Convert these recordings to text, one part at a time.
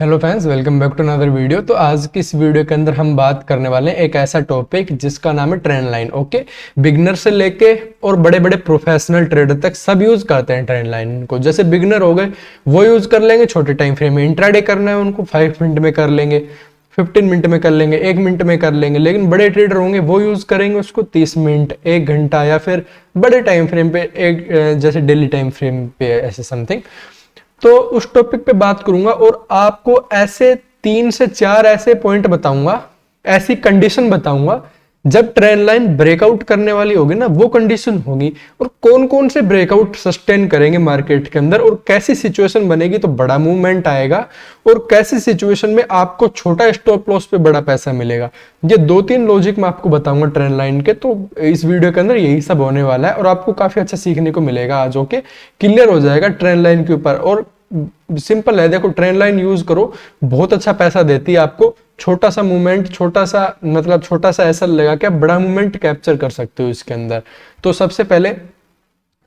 Hello friends, welcome back to another video. तो आज की इस वीडियो के अंदर हम बात करने वाले हैं एक ऐसा टॉपिक जिसका नाम है ट्रेंड लाइन। ओके, बिगनर से लेके और बड़े बड़े प्रोफेशनल ट्रेडर तक सब यूज करते हैं ट्रेंड लाइन को। जैसे बिगनर हो गए वो यूज कर लेंगे छोटे टाइम फ्रेम में, इंट्राडे करना है उनको 5 मिनट में कर लेंगे, 15 मिनट में कर लेंगे, 1 मिनट में कर लेंगे। लेकिन बड़े ट्रेडर होंगे वो यूज करेंगे उसको 30 मिनट, 1 घंटा या फिर बड़े टाइम फ्रेम पे, एक जैसे डेली टाइम फ्रेम पे, ऐसे समथिंग। तो उस टॉपिक पे बात करूंगा और आपको ऐसे 3 से 4 ऐसे पॉइंट बताऊंगा, ऐसी कंडीशन बताऊंगा जब ट्रेंड लाइन ब्रेकआउट करने वाली होगी ना, वो कंडीशन होगी। और कौन कौन से ब्रेकआउट सस्टेन करेंगे मार्केट के अंदर, और कैसी सिचुएशन बनेगी तो बड़ा मूवमेंट आएगा, और कैसी सिचुएशन में आपको छोटा स्टॉप लॉस पे बड़ा पैसा मिलेगा। ये 2-3 लॉजिक मैं आपको बताऊंगा ट्रेंड लाइन के। तो इस वीडियो के अंदर यही सब होने वाला है और आपको काफी अच्छा सीखने को मिलेगा आज। ओके, क्लियर हो जाएगा ट्रेंड लाइन के ऊपर। और सिंपल है, देखो ट्रेंड लाइन यूज करो, बहुत अच्छा पैसा देती है आपको। छोटा सा मूवमेंट, छोटा सा मतलब छोटा सा ऐसा लगा कि आप बड़ा मूवमेंट कैप्चर कर सकते हो इसके अंदर। तो सबसे पहले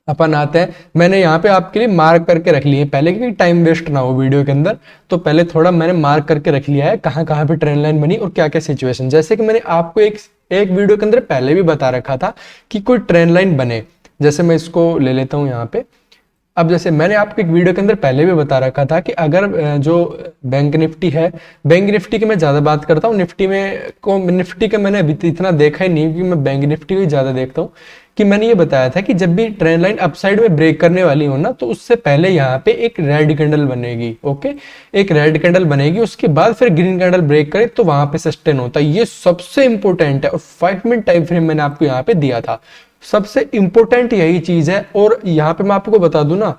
अपन आते हैं, मैंने यहाँ पे आपके लिए मार्क करके रख लिए पहले, क्योंकि टाइम वेस्ट ना हो वीडियो के अंदर। तो पहले थोड़ा मैंने मार्क करके रख लिया है कहाँ कहाँ पे ट्रेंड लाइन बनी और क्या क्या सिचुएशन। जैसे कि मैंने आपको एक वीडियो के अंदर पहले भी बता रखा था कि कोई ट्रेंड लाइन बने। जैसे मैं इसको ले लेता हूँ यहाँ पे। अब जैसे मैंने आपको एक वीडियो के अंदर पहले भी बता रखा था कि अगर जो बैंक निफ्टी है, बैंक निफ्टी की मैं ज्यादा बात करता हूँ, निफ्टी का मैंने अभी इतना देखा ही नहीं, क्योंकि मैं बैंक निफ्टी को ही ज्यादा देखता हूँ। कि मैंने ये बताया था कि जब भी ट्रेंड लाइन अपसाइड में ब्रेक करने वाली हो ना, तो उससे पहले यहाँ पे एक रेड कैंडल बनेगी। ओके, एक रेड कैंडल बनेगी, उसके बाद फिर ग्रीन कैंडल ब्रेक करे तो वहां पे सस्टेन होता है। ये सबसे इंपॉर्टेंट है और 5 मिनट टाइम फ्रेम मैंने आपको यहाँ पे दिया था। सबसे इंपॉर्टेंट यही चीज है। और यहाँ पे मैं आपको बता दूं ना,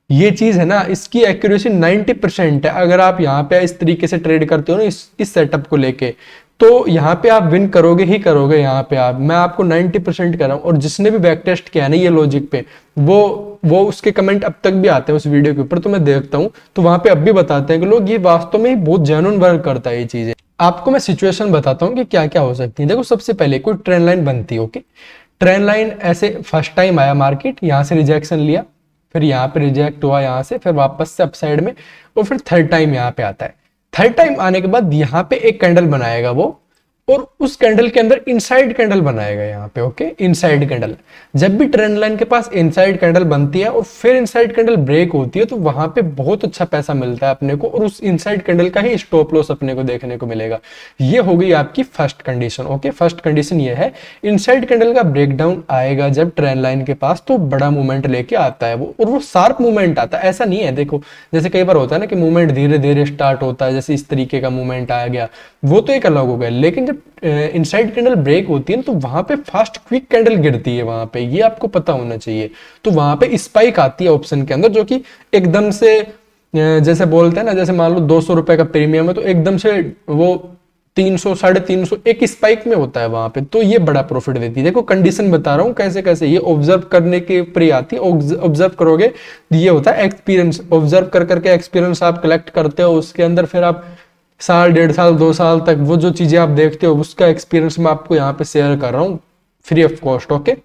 ये चीज है ना, इसकी एक्यूरेसी 90% है। अगर आप यहाँ पे इस तरीके से ट्रेड करते हो ना, इस सेटअप को लेके, तो यहाँ पे आप विन करोगे ही करोगे। यहाँ पे मैं आपको 90% कर रहा हूँ। और जिसने भी बैक टेस्ट किया ना ये लॉजिक पे, वो उसके कमेंट अब तक भी आते हैं उस वीडियो के ऊपर, तो मैं देखता हूँ, तो वहां पे अब भी बताते हैं कि लोग ये वास्तव में ही बहुत जेन्युइन वर्क करता है ये चीजें। आपको मैं सिचुएशन बताता हूँ कि क्या क्या हो सकती है। देखो, सबसे पहले कोई ट्रेंड लाइन बनती है। ओके, ट्रेंड लाइन ऐसे फर्स्ट टाइम आया मार्केट, यहाँ से रिजेक्शन लिया, फिर यहाँ पे रिजेक्ट हुआ यहाँ से, फिर वापस से अपसाइड में, और फिर थर्ड टाइम यहाँ पे आता है। थर्ड टाइम आने के बाद यहाँ पे एक कैंडल बनाएगा वो, और उस कैंडल के अंदर इनसाइड कैंडल बनाएगा यहाँ पे। Okay, inside candle. जब भी ट्रेंड लाइन के पास इनसाइड कैंडल बनती है और फिर इनसाइड कैंडल ब्रेक होती है, तो वहां पे बहुत अच्छा पैसा मिलता है अपने को, और उस इनसाइड कैंडल का ही स्टॉप लॉस अपने को देखने को मिलेगा। ये हो गई आपकी first condition. Okay, first condition ये है, इनसाइड कैंडल का ब्रेकडाउन आएगा जब ट्रेंड लाइन के पास, तो बड़ा मूवमेंट लेके आता है वो, और वो शार्प मूवमेंट आता है। ऐसा नहीं है, देखो जैसे कई बार होता है ना कि मूवमेंट धीरे धीरे स्टार्ट होता है, जैसे इस तरीके का मूवमेंट आ गया, वो तो एक अलग हो गया। लेकिन जब इनसाइड कैंडल ब्रेक होती है तो वहां पे फास्ट क्विक कैंडल गिरती है वहां पे, ये आपको पता होना चाहिए। तो वहां पे स्पाइक आती है ऑप्शन के अंदर, जो कि एकदम से जैसे बोलते हैं ना, जैसे मान लो 200 रुपए का प्रीमियम है, तो एकदम से वो 300, 350 एक स्पाइक में होता है वहां पे, तो ये बड़ा प्रॉफिट देती है। देखो कंडीशन बता रहा हूँ कैसे कैसे, ये ऑब्जर्व करने के ऊपर ही आती है। ऑब्जर्व करोगे ये होता है एक्सपीरियंस, ऑब्जर्व कर करके एक्सपीरियंस आप कलेक्ट करते हो, उसके अंदर फिर आप साल, 1.5 साल, 2 साल तक वो जो चीजें आप देखते हो, उसका एक्सपीरियंस मैं आपको यहाँ पे शेयर कर रहा हूँ फ्री ऑफ कॉस्ट। ओके,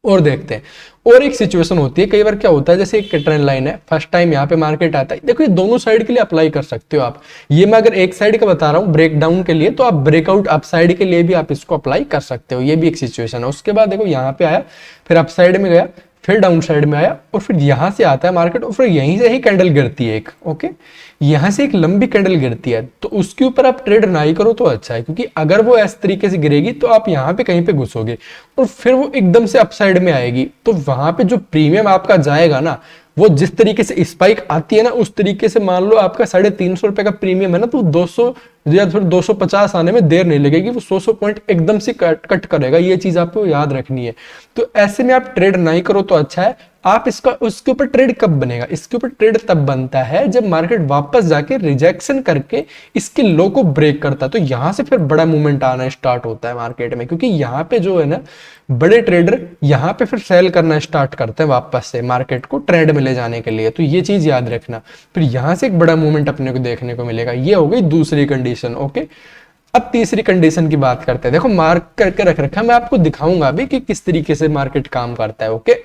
और देखते हैं। और एक सिचुएशन होती है, कई बार क्या होता है, जैसे एक ट्रेंड लाइन है, फर्स्ट टाइम यहाँ पे मार्केट आता है। देखो ये दोनों साइड के लिए अप्लाई कर सकते हो आप। ये मैं अगर एक साइड का बता रहा हूँ ब्रेकडाउन के लिए, तो आप ब्रेकआउट अप साइड के लिए भी आप इसको अप्लाई कर सकते हो। ये भी एक सिचुएशन है। उसके बाद देखो यहाँ पे आया, फिर अप साइड में गया, फिर डाउन साइड में आया, और फिर यहां से आता है मार्केट, और फिर यहीं से ही कैंडल गिरती है एक। ओके, यहां से एक लंबी कैंडल गिरती है, तो उसके ऊपर आप ट्रेड ना ही करो तो अच्छा है, क्योंकि अगर वो इस तरीके से गिरेगी तो आप यहाँ पे कहीं पे घुसोगे, और फिर वो एकदम से अपसाइड में आएगी, तो वहां पे जो प्रीमियम आपका जाएगा ना, वो जिस तरीके से स्पाइक आती है ना, उस तरीके से मान लो आपका 350 रुपए का प्रीमियम है ना, तो 200 या फिर 250 आने में देर नहीं लगेगी, वो 100 पॉइंट एकदम से कट करेगा। ये चीज आपको याद रखनी है। तो ऐसे में आप ट्रेड नहीं करो तो अच्छा है। आप इसका उसके ऊपर ट्रेड कब बनेगा, इसके ऊपर ट्रेड तब बनता है जब मार्केट वापस जाके रिजेक्शन करके इसके लो को ब्रेक करता है, तो यहां से फिर बड़ा मूवमेंट आना स्टार्ट होता है मार्केट में, क्योंकि यहाँ पे जो है ना, बड़े ट्रेडर यहाँ पे फिर सेल करना स्टार्ट करते हैं वापस से मार्केट को ट्रेंड में ले जाने के लिए। तो ये चीज याद रखना, फिर यहां से एक बड़ा मूवमेंट अपने को देखने को मिलेगा। ये हो गई दूसरी कंडीशन। ओके, अब तीसरी कंडीशन की बात करते हैं। देखो मार्क करके रख रखा, मैं आपको दिखाऊंगा अभी कि किस तरीके से मार्केट काम करता है। ओके,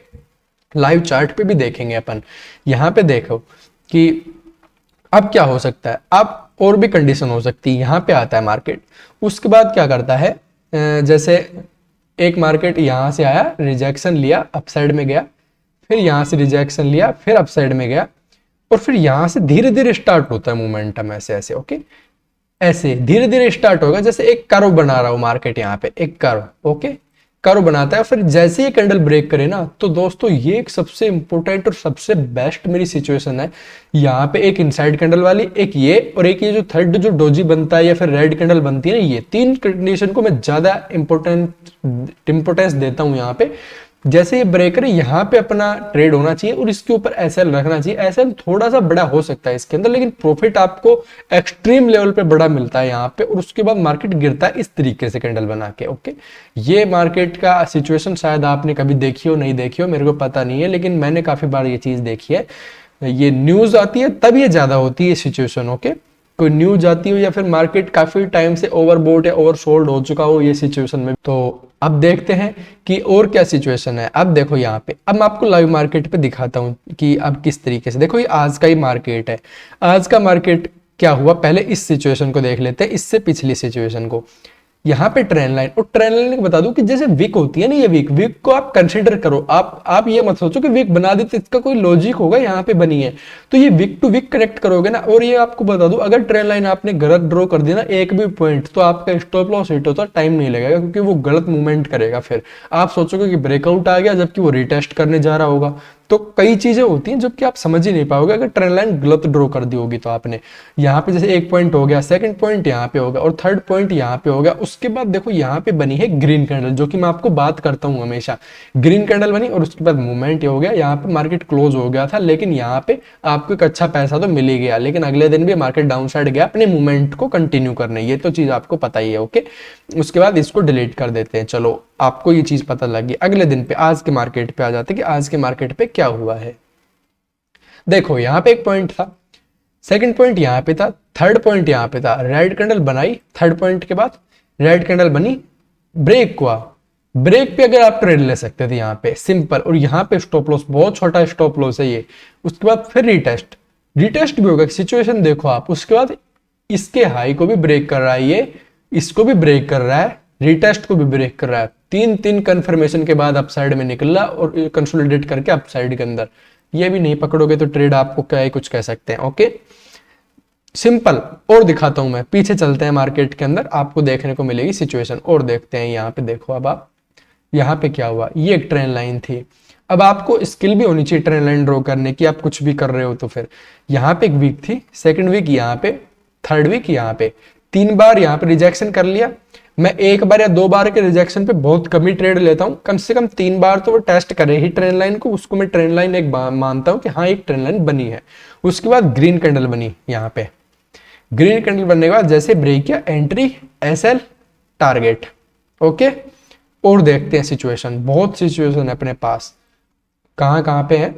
लाइव चार्ट पे भी देखेंगे अपन। यहाँ पे देखो कि अब क्या हो सकता है, अब और भी कंडीशन हो सकती है। यहाँ पे आता है मार्केट, उसके बाद क्या करता है, जैसे एक मार्केट यहाँ से आया, रिजेक्शन लिया, अपसाइड में गया, फिर यहाँ से रिजेक्शन लिया, फिर अपसाइड में गया, और फिर यहाँ से धीरे धीरे स्टार्ट होता है मोमेंटम, ऐसे ऐसे, ओके, ऐसे धीरे धीरे स्टार्ट होगा, जैसे एक कर्व बना रहा हो मार्केट, यहाँ पे एक कर्व, ओके, कर्व बनाता है। फिर जैसे ही कैंडल ब्रेक करे ना, तो दोस्तों ये एक सबसे इंपॉर्टेंट और सबसे बेस्ट मेरी सिचुएशन है। यहाँ पे एक इनसाइड कैंडल वाली, एक ये, और एक ये जो थर्ड जो डोजी बनता है या फिर रेड कैंडल बनती है ना, ये तीन कंडीशन को मैं ज्यादा इंपोर्टेंस देता हूँ यहाँ पे। जैसे ये ब्रेकर है, यहाँ पे अपना ट्रेड होना चाहिए और इसके ऊपर एसएल रखना चाहिए। एसएल थोड़ा सा बड़ा हो सकता है इसके अंदर, लेकिन प्रॉफिट आपको एक्सट्रीम लेवल पे बड़ा मिलता है यहाँ पे, और उसके बाद मार्केट गिरता है इस तरीके से कैंडल बना के, ओके। ये मार्केट का सिचुएशन शायद आपने कभी देखी हो, नहीं देखी हो, मेरे को पता नहीं है, लेकिन मैंने काफी बार ये चीज देखी है। ये न्यूज आती है तब ये ज्यादा होती है सिचुएशन, ओके। कोई न्यूज आती हो या फिर मार्केट काफी टाइम से ओवरबोट या ओवरसोल्ड हो चुका हो ये सिचुएशन में। तो अब देखते हैं कि और क्या सिचुएशन है। अब देखो यहाँ पे, अब मैं आपको लाइव मार्केट पे दिखाता हूँ कि अब किस तरीके से, देखो ये आज का ही मार्केट है। आज का मार्केट क्या हुआ, पहले इस सिचुएशन को देख लेते हैं, इससे पिछली सिचुएशन को। यहाँ पे ट्रेंड लाइन, और ट्रेंड लाइन को बता दूं कि जैसे वीक होती है ना, ये वीक को आप कंसीडर करो। आप ये मत सोचो कि वीक बना देते, इसका कोई लॉजिक होगा, यहाँ पे बनी है तो ये वीक टू वीक कनेक्ट करोगे ना। और ये आपको बता दूं, अगर ट्रेंड लाइन आपने गलत ड्रॉ कर दी ना एक भी पॉइंट, तो आपका स्टॉप लॉस हिट होता टाइम नहीं लगेगा, क्योंकि वो गलत मूवमेंट करेगा। फिर आप सोचोगे कि ब्रेकआउट आ गया, जबकि वो रिटेस्ट करने जा रहा होगा। तो कई चीजें होती हैं जबकि आप समझ ही नहीं पाओगे अगर ट्रेंड लाइन गलत ड्रॉ कर दी होगी। तो आपने यहाँ पे जैसे एक पॉइंट हो गया, सेकंड पॉइंट यहाँ पे हो गया, और थर्ड पॉइंट यहाँ पे हो गया। उसके बाद देखो यहाँ पे बनी है ग्रीन कैंडल, जो कि मैं आपको बात करता हूँ हमेशा। ग्रीन कैंडल बनी और उसके बाद मूवमेंट हो गया, यहाँ पे मार्केट क्लोज हो गया था, लेकिन यहाँ पे आपको एक अच्छा पैसा तो मिल ही गया। लेकिन अगले दिन भी मार्केट डाउन साइड गया अपने मूवमेंट को कंटिन्यू करने, ये तो चीज आपको पता ही है, ओके। उसके बाद इसको डिलीट कर देते हैं। चलो आपको ये चीज पता लगी। अगले दिन पे आज के मार्केट पे आ जाते हैं कि आज के मार्केट पे क्या हुआ है। देखो यहाँ पे एक पॉइंट था, सेकंड पॉइंट यहाँ पे था, थर्ड पॉइंट यहाँ पे था, रेड कैंडल बनाई, थर्ड पॉइंट के बाद रेड कैंडल बनी, ब्रेक हुआ। ब्रेक पे अगर आप ट्रेड ले सकते थे यहाँ पे सिंपल, और यहाँ पे स्टॉप लॉस, बहुत छोटा स्टॉप लॉस है ये। उसके बाद फिर रिटेस्ट, रिटेस्ट भी होगा, सिचुएशन देखो आप। उसके बाद इसके हाई को भी ब्रेक कर रहा है ये, इसको भी ब्रेक कर रहा है, रिटेस्ट को भी ब्रेक कर रहा है। तीन कंफर्मेशन के बाद अपसाइड में निकला और कंसोलिडेट करके अपसाइड के अंदर। ये भी नहीं पकड़ोगे तो ट्रेड आपको क्या ही कुछ कह सकते हैं, ओके। सिंपल और दिखाता हूं मैं, पीछे चलते हैं मार्केट के अंदर, आपको देखने को मिलेगी सिचुएशन और देखते हैं। यहाँ पे देखो, अब आप यहाँ पे क्या हुआ, ये एक ट्रेंड लाइन थी। अब आपको स्किल भी होनी चाहिए ट्रेंड लाइन ड्रॉ करने की, आप कुछ भी कर रहे हो तो। फिर यहाँ पे एक वीक थी, सेकंड वीक यहाँ पे, थर्ड वीक यहाँ पे, 3 बार यहाँ पे रिजेक्शन कर लिया। मैं 1 बार या 2 बार के रिजेक्शन पे बहुत कम ही ट्रेड लेता हूँ, कम से कम 3 बार तो वो टेस्ट करे ही ट्रेंड लाइन को, उसको मैं ट्रेंड लाइन एक मानता हूँ कि हाँ एक ट्रेंड लाइन बनी है। उसके बाद ग्रीन कैंडल बनी, यहाँ पे ग्रीन कैंडल बनने के बाद जैसे ब्रेक किया, एंट्री, एसएल, टारगेट, ओके। और देखते हैं सिचुएशन, बहुत सिचुएशन है अपने पास, कहाँ पे है।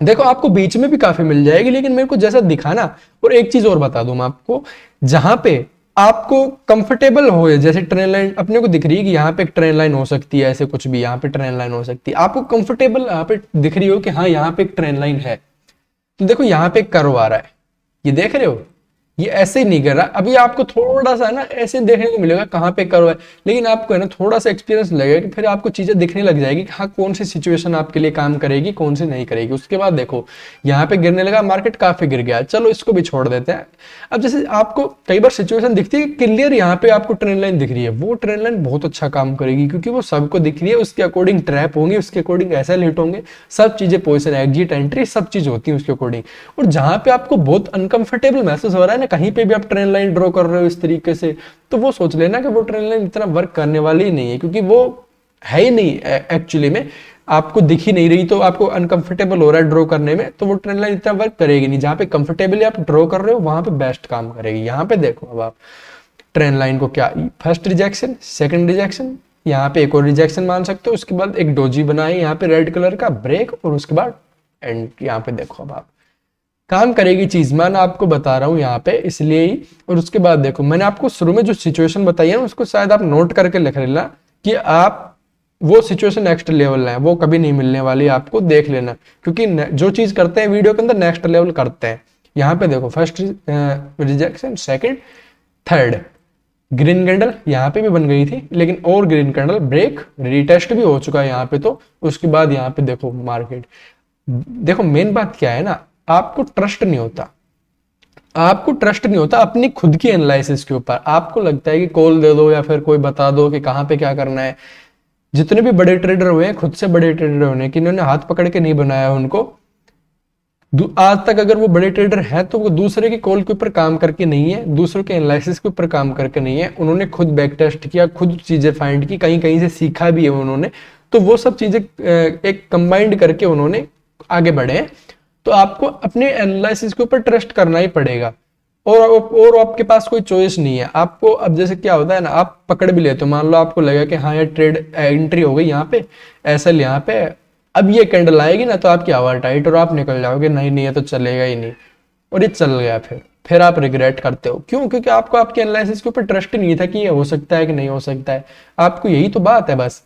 देखो आपको बीच में भी काफी मिल जाएगी, लेकिन मेरे को जैसा दिखा ना। और एक चीज और बता दूं मैं आपको, जहां पे आपको कंफर्टेबल हो, जैसे ट्रेंड लाइन अपने को दिख रही है कि यहाँ पे एक ट्रेंड लाइन हो सकती है, ऐसे कुछ भी यहाँ पे ट्रेंड लाइन हो सकती है, आपको कंफर्टेबल यहाँ पे दिख रही हो कि हाँ यहाँ पे एक ट्रेंड लाइन है, तो देखो यहाँ पे एक कर्व आ रहा है, ये देख रहे हो, ये ऐसे ही नहीं कर रहा। अभी आपको थोड़ा सा ना ऐसे देखने को मिलेगा कहाँ पे कर्व है, लेकिन आपको है ना थोड़ा सा एक्सपीरियंस लगेगा कि फिर आपको चीजें दिखने लग जाएगी कि हाँ कौन सी सिचुएशन आपके लिए काम करेगी, कौन सी नहीं करेगी। उसके बाद देखो यहाँ पे गिरने लगा, मार्केट काफी गिर गया, चलो इसको भी छोड़ देते हैं। अब जैसे आपको कई बार सिचुएशन दिखती है क्लियर, यहाँ पे आपको ट्रेंड लाइन दिख रही है, वो ट्रेंड लाइन बहुत अच्छा काम करेगी, क्योंकि वो सबको दिख रही है, उसके अकॉर्डिंग ट्रैप होंगे, उसके अकॉर्डिंग ऐसा हिट होंगे, सब चीजें, पोजिशन, एग्जिट, एंट्री, सब चीज होती है उसके अकॉर्डिंग। और जहां पे आपको बहुत अनकंफर्टेबल महसूस हो रहा है ना, कहीं पे भी आप ट्रेंड लाइन ड्रॉ कर रहे हो इस तरीके से, तो वो सोच लेना कि वो ट्रेंड लाइन इतना वर्क करने वाली ही नहीं है, क्योंकि वो है ही नहीं एक्चुअली में, आपको दिख ही नहीं रही, तो आपको अनकंफर्टेबल हो रहा है ड्रॉ करने में, तो वो ट्रेंड लाइन इतना वर्क करेगी नहीं। जहां पे कंफर्टेबली आप ड्रॉ कर रहे हो वहां पे बेस्ट काम करेगी। यहाँ पे देखो अब आप ट्रेंड लाइन को, क्या फर्स्ट रिजेक्शन, सेकंड रिजेक्शन, यहाँ पे एक और रिजेक्शन मान सकते हो, उसके बाद एक डोजी बना है यहाँ पे रेड कलर का, ब्रेक, और उसके बाद एंड। यहाँ पे देखो अब आप काम करेगी चीज, मैं आपको बता रहा हूँ यहाँ पे इसलिए ही। और उसके बाद देखो मैंने आपको शुरू में जो सिचुएशन बताई है उसको शायद आप नोट करके लिख लेना कि आप वो सिचुएशन नेक्स्ट लेवल है, वो कभी नहीं मिलने वाली, आपको देख लेना, क्योंकि जो चीज करते हैं वीडियो के अंदर नेक्स्ट लेवल करते हैं। यहाँ पे देखो first rejection, second, third, green candle यहाँ पे भी बन गई थी, लेकिन और ग्रीन कैंडल ब्रेक रीटेस्ट भी हो चुका है यहाँ पे। तो उसके बाद यहाँ पे देखो मार्केट, देखो मेन बात क्या है ना, आपको ट्रस्ट नहीं होता, आपको ट्रस्ट नहीं होता अपनी खुद की एनालिसिस के ऊपर। आपको लगता है कि कॉल दे दो या फिर कोई बता दो कि कहाँ पे क्या करना है। जितने भी बड़े ट्रेडर हुए हैं, खुद से बड़े ट्रेडर होने कि इन्होंने हाथ पकड़ के नहीं बनाया उनको, आज तक अगर वो बड़े ट्रेडर हैं तो वो दूसरे की कॉल के ऊपर काम करके नहीं है, दूसरों के एनालिसिस के ऊपर काम करके नहीं है, उन्होंने खुद बैक टेस्ट किया, खुद चीजें फाइंड की, कहीं कहीं से सीखा भी है उन्होंने। तो वो सब चीजें एक कंबाइंड करके उन्होंने आगे बढ़े हैं। तो आपको अपने एनालिसिस के ऊपर ट्रस्ट करना ही पड़ेगा, और आपके पास कोई चॉइस नहीं है। आपको अब जैसे क्या होता है ना, आप पकड़ भी लेते हो, मान लो आपको लगा कि हाँ यार ट्रेड एंट्री हो गई यहाँ पे, एसएल यहाँ पे, अब ये कैंडल आएगी ना तो आपकी आवाज टाइट और आप निकल जाओगे, नहीं नहीं ये तो चलेगा ही नहीं, और ये चल गया। फिर आप रिग्रेट करते हो, क्यों? क्योंकि आपको आपके एनालिसिस के ऊपर ट्रस्ट ही नहीं था कि ये हो सकता है कि नहीं हो सकता है। आपको यही तो बात है बस,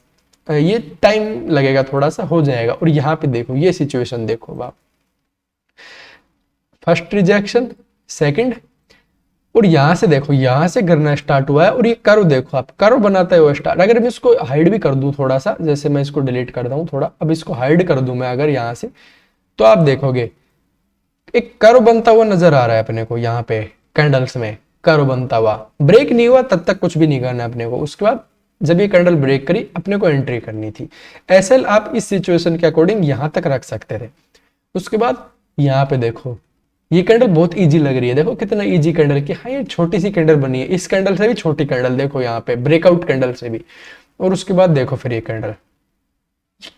ये टाइम लगेगा, थोड़ा सा हो जाएगा। और यहाँ पे देखो ये सिचुएशन देखो आप, फर्स्ट रिजेक्शन, सेकंड, और यहां से देखो यहां से गिरना स्टार्ट हुआ है। और ये कर्व देखो आप, कर्व बनाता है वो स्टार्ट। अगर मैं इसको हाइड भी कर दूं थोड़ा सा, जैसे मैं इसको डिलीट करता हूं थोड़ा, अब इसको हाइड कर दूं मैं अगर यहां से, तो आप देखोगे एक कर्व बनता हुआ नजर आ रहा है अपने को यहाँ पे कैंडल्स में, कर्व बनता हुआ। ब्रेक नहीं हुआ तब तक कुछ भी नहीं करना अपने को, उसके बाद जब ये कैंडल ब्रेक करी अपने को एंट्री करनी थी। एसएल आप इस सिचुएशन के अकॉर्डिंग यहां तक रख सकते थे। उसके बाद यहाँ पे देखो ये कैंडल बहुत इजी लग रही है, देखो कितना इजी कैंडल की, हाँ ये छोटी सी कैंडल बनी है, इस कैंडल से भी छोटी कैंडल देखो यहाँ पे, ब्रेकआउट कैंडल से भी। और उसके बाद देखो फिर ये कैंडल,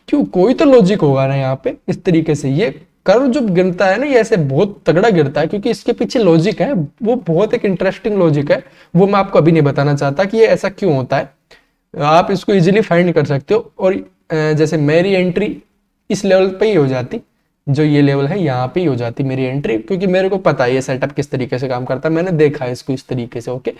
क्यों? कोई तो लॉजिक होगा ना यहाँ पे। इस तरीके से ये कर्व जो गिरता है ना, ये ऐसे बहुत तगड़ा गिरता है, क्योंकि इसके पीछे लॉजिक है, वो बहुत एक इंटरेस्टिंग लॉजिक है, वो मैं आपको अभी नहीं बताना चाहता कि ये ऐसा क्यों होता है। आप इसको इजीली फाइंड कर सकते हो। और जैसे मेरी एंट्री इस लेवल पे ही हो जाती, जो ये लेवल है यहाँ पे ही हो जाती मेरी एंट्री, क्योंकि मेरे को पता है ये सेटअप किस तरीके से काम करता है, मैंने देखा है इसको इस तरीके से। ओके,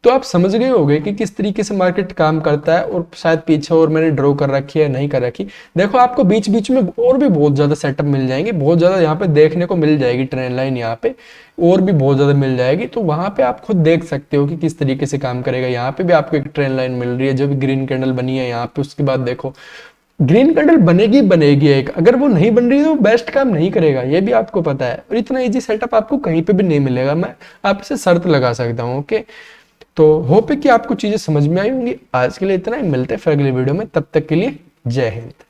तो आप समझ गए होंगे कि किस तरीके से मार्केट काम करता है। और शायद पीछे और मैंने ड्रॉ कर रखी है, नहीं कर रखी, देखो आपको बीच बीच में और भी बहुत ज्यादा सेटअप मिल जाएंगे, बहुत ज्यादा यहाँ पे देखने को मिल जाएगी ट्रेंड लाइन, यहाँ पे और भी बहुत ज्यादा मिल जाएगी। तो वहां पे आप खुद देख सकते हो कि किस तरीके से काम करेगा। यहाँ पे भी आपको एक ट्रेंड लाइन मिल रही है जो भी ग्रीन कैंडल बनी है यहाँ पे। उसके बाद देखो ग्रीन कैंडल बनेगी बनेगी एक, अगर वो नहीं बन रही है तो बेस्ट काम नहीं करेगा, ये भी आपको पता है। और इतना इजी सेटअप आपको कहीं पे भी नहीं मिलेगा, मैं आपसे शर्त लगा सकता हूँ। ओके, तो होप है कि आपको चीजें समझ में आई होंगी। आज के लिए इतना ही, मिलते हैं फिर अगले वीडियो में, तब तक के लिए जय हिंद।